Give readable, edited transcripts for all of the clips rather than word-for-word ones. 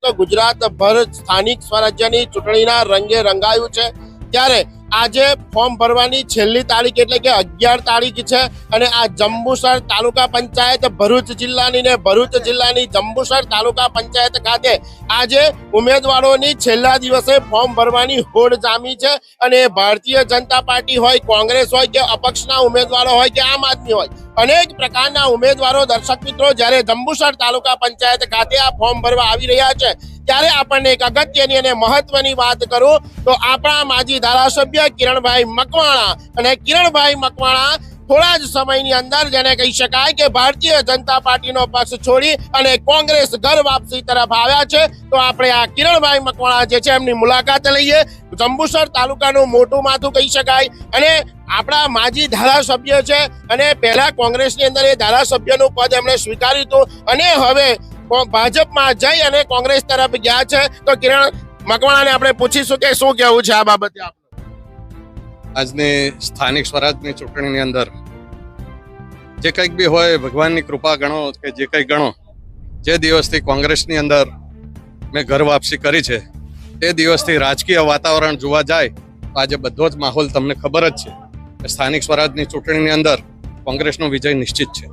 તો ગુજરાતભર સ્થાનિક સ્વરાજ્યની ચૂંટણીના રંગે રંગાયું છે ત્યારે આજે ફોર્મ ભરવાની છેલ્લી તારીખ એટલે કે 11 તારીખ છે અને આ જંબુસર તાલુકા પંચાયત ભરૂચ જિલ્લાની જંબુસર તાલુકા પંચાયત ખાતે આજે ઉમેદવારોની છેલ્લા દિવસે ફોર્મ ભરવાની હોડ જામી છે અને ભારતીય જનતા પાર્ટી હોય, કોંગ્રેસ હોય કે અપક્ષના ઉમેદવારો હોય કે આમ આદમી હોય, અનેક પ્રકારના ઉમેદવારો દર્શક મિત્રો જ્યારે જંબુસર તાલુકા પંચાયત ખાતે આ ફોર્મ ભરવા આવી રહ્યા છે ત્યારે આપણને એક અગત્યની અને મહત્વની વાત કરું તો આપણા માજી ધારાસભ્ય કિરણભાઈ મકવાણા અને કિરણભાઈ મકવાણા થોડા જ સમયની અંદર જેને કહી શકાય કે ભારતીય જનતા પાર્ટીનો પક્ષ છોડી અને કોંગ્રેસ ઘર વાપસી તરફ આવ્યા છે તો આપણે આ કિરણભાઈ મકવાણા જે છે એમની મુલાકાત લઈએ। જંબુસર તાલુકાનું મોટું માથું કહી શકાય અને આપણા માજી ધારાસભ્ય છે અને પહેલા કોંગ્રેસની અંદર એ ધારાસભ્યનું પદ એમણે સ્વીકાર્યું હતું અને હવે ભાજપમાં જઈ અને કોંગ્રેસ તરફ ગયા છે તો કિરણ મકવાણાને આપણે પૂછીશું કે શું કહેવું છે આ બાબતે આપનું। આજની સ્થાનિક સ્વરાજની ચૂંટણીની અંદર જે કંઈક બી હોય ભગવાનની કૃપા ગણો કે જે કંઈ ગણો, જે દિવસથી કોંગ્રેસની અંદર મેં ઘર વાપસી કરી છે તે દિવસથી રાજકીય વાતાવરણ જોવા જાય તો આજે બધો જ માહોલ તમને ખબર જ છે કે સ્થાનિક સ્વરાજની ચૂંટણીની અંદર કોંગ્રેસનો વિજય નિશ્ચિત છે।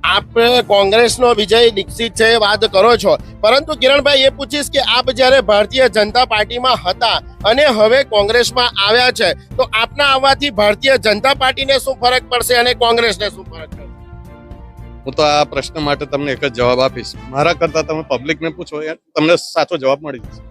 આપ કોંગ્રેસનો વિજય નિશ્ચિત છે વાત કરો છો, પરંતુ કિરણભાઈ એ પૂછીશ કે આપ જ્યારે ભારતીય જનતા પાર્ટીમાં હતા અને હવે કોંગ્રેસમાં આવ્યા છે તો આપના આવવાથી ભારતીય જનતા પાર્ટીને શું ફરક પડશે અને કોંગ્રેસને શું ફરક પડશે? હું તો આ પ્રશ્ન માટે તમને એક જ જવાબ આપીશ, મારા કરતા તમે પબ્લિકને પૂછો તમને સાચો જવાબ મળી જશે।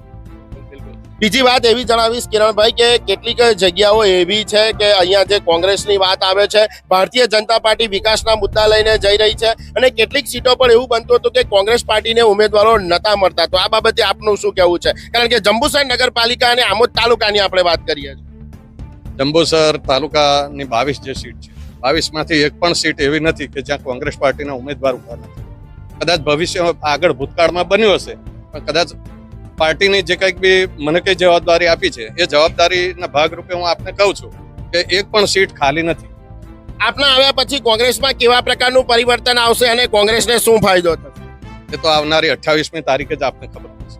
બીજી વાત એવી જણાવીશ કિરણભાઈ કે કેટલીક જગ્યાઓ એવી છે કે અહીંયા જે કોંગ્રેસની વાત આવે છે, ભારતીય જનતા પાર્ટી વિકાસના મુદ્દા લઈને જઈ રહી છે અને કેટલીક સીટો પર એવું બનતું હતું કે કોંગ્રેસ પાર્ટીને ઉમેદવારો નતા મળતા, તો આ બાબતે આપનું શું કહેવું છે? કારણ કે જંબુસર નગરપાલિકા અને આમોદ તાલુકાની આપણે વાત કરીએ છીએ। જંબુસર તાલુકાની 22 જે સીટ છે, 22 માંથી એક પણ સીટ એવી નથી કે જ્યાં કોંગ્રેસ પાર્ટીના ઉમેદવાર ઉભા નથી। કદાચ ભવિષ્યમાં આગળ ભૂતકાળમાં બન્યું હશે પણ કદાચ પાર્ટીની જે કંઈક બી મને કઈ જવાબદારી આપી છે એ જવાબદારીના ભાગરૂપે હું આપને કહું છું કે એક પણ સીટ ખાલી નથી। આપના આવ્યા પછી કોંગ્રેસમાં કેવા પ્રકારનું પરિવર્તન આવશે અને કોંગ્રેસને શું ફાયદો થશે એ તો આવનારી 28મી તારીખે જ આપને ખબર પડશે।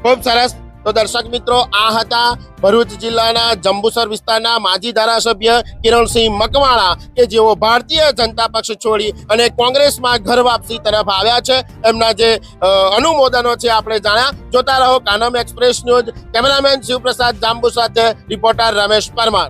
ખૂબ સરસ। તો દર્શક મિત્રો, આ હતા ભરૂચ જિલ્લાના જંબુસર વિસ્તારના માજી ધારાસભ્ય કિરણસિંહ મકવાણા કે જેઓ ભારતીય જનતા પક્ષ છોડી અને કોંગ્રેસમાં ઘર વાપસી તરફ આવ્યા છે। એમના જે અનુમોદનો છે આપણે જાણ્યા। જોતા રહો Kanam express news. Cameraman Shivprasad Jambu સાથે રિપોર્ટર રમેશ પરમાર।